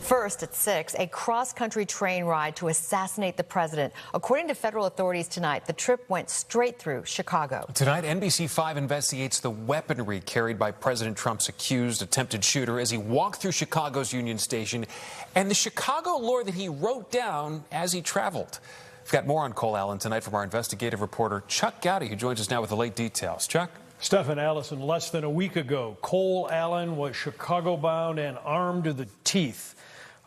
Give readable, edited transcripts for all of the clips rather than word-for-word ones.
First at 6, a cross-country train ride to assassinate the president. According to federal authorities tonight, the trip went straight through Chicago. Tonight, NBC5 investigates the weaponry carried by President Trump's accused attempted shooter as he walked through Chicago's Union Station and the Chicago lore that he wrote down as he traveled. We've got more on Cole Allen tonight from our investigative reporter Chuck Goudie, who joins us now with the late details. Chuck? Stephen Allison, less than a week ago, Cole Allen was Chicago-bound and armed to the teeth.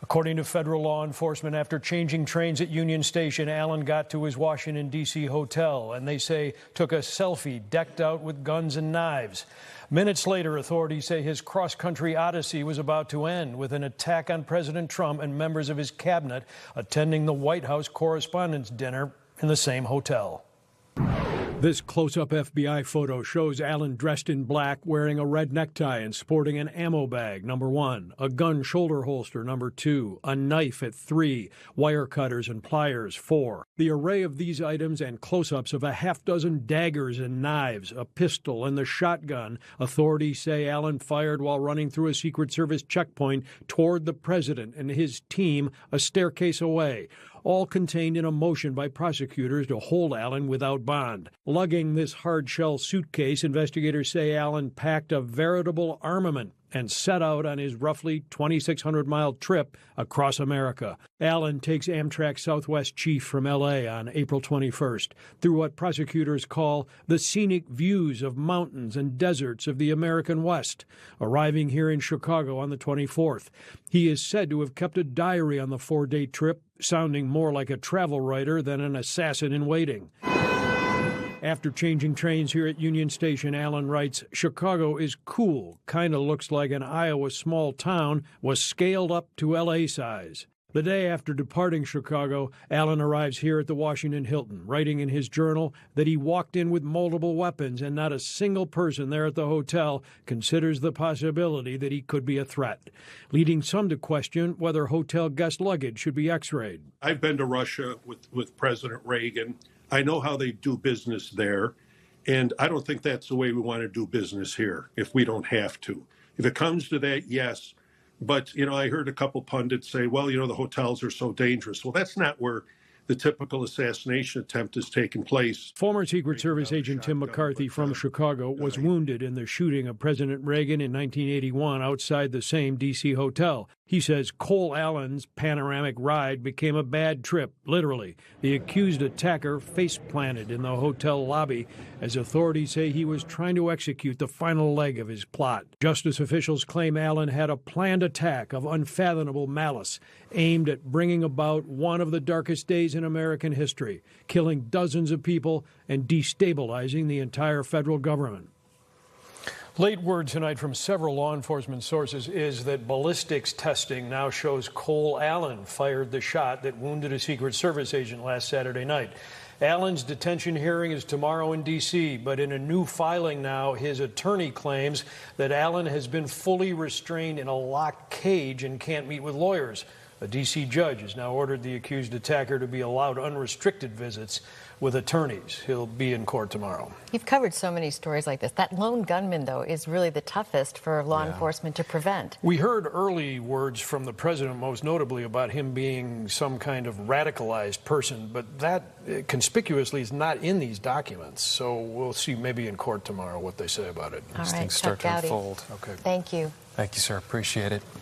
According to federal law enforcement, after changing trains at Union Station, Allen got to his Washington, D.C. hotel, and they say took a selfie decked out with guns and knives. Minutes later, authorities say his cross-country odyssey was about to end with an attack on President Trump and members of his cabinet attending the White House Correspondents' Dinner in the same hotel. This close-up FBI photo shows Allen dressed in black, wearing a red necktie and sporting an ammo bag, number 1, a gun shoulder holster, number 2, a knife at 3, wire cutters and pliers, 4. The array of these items and close-ups of a half-dozen daggers and knives, a pistol, and the shotgun authorities say Allen fired while running through a Secret Service checkpoint toward the president and his team a staircase away, all contained in a motion by prosecutors to hold Allen without bond. Lugging this hard-shell suitcase, investigators say Allen packed a veritable armament and set out on his roughly 2,600-mile trip across America. Allen takes Amtrak Southwest Chief from L.A. on April 21st through what prosecutors call the scenic views of mountains and deserts of the American West, arriving here in Chicago on the 24th. He is said to have kept a diary on the 4-day trip, sounding more like a travel writer than an assassin in waiting. After changing trains here at Union Station, Allen writes, "Chicago is cool, kind of looks like an Iowa small town, was scaled up to L.A. size." The day after departing Chicago, Allen arrives here at the Washington Hilton, writing in his journal that he walked in with multiple weapons and not a single person there at the hotel considers the possibility that he could be a threat, leading some to question whether hotel guest luggage should be x-rayed. I've been to Russia with President Reagan. I know how they do business there, and I don't think that's the way we want to do business here if we don't have to. If it comes to that, yes. But, I heard a couple pundits say, well, the hotels are so dangerous. Well, that's not where the typical assassination attempt has taken place. Former Secret Service agent Tim McCarthy from Chicago was wounded in the shooting of President Reagan in 1981 outside the same D.C. hotel. He says Cole Allen's panoramic ride became a bad trip, literally. The accused attacker face-planted in the hotel lobby as authorities say he was trying to execute the final leg of his plot. Justice officials claim Allen had a planned attack of unfathomable malice aimed at bringing about one of the darkest days in American history, killing dozens of people and destabilizing the entire federal government. Late word tonight from several law enforcement sources is that ballistics testing now shows Cole Allen fired the shot that wounded a Secret Service agent last Saturday night. Allen's detention hearing is tomorrow in D.C., but in a new filing now, his attorney claims that Allen has been fully restrained in a locked cage and can't meet with lawyers. A D.C. judge has now ordered the accused attacker to be allowed unrestricted visits with attorneys. He'll be in court tomorrow. You've covered so many stories like this. That lone gunman, though, is really the toughest for law enforcement to prevent. We heard early words from the president, most notably about him being some kind of radicalized person, but that conspicuously is not in these documents. So we'll see maybe in court tomorrow what they say about it. All As right, things start to unfold. Okay. Thank you. Thank you, sir. Appreciate it.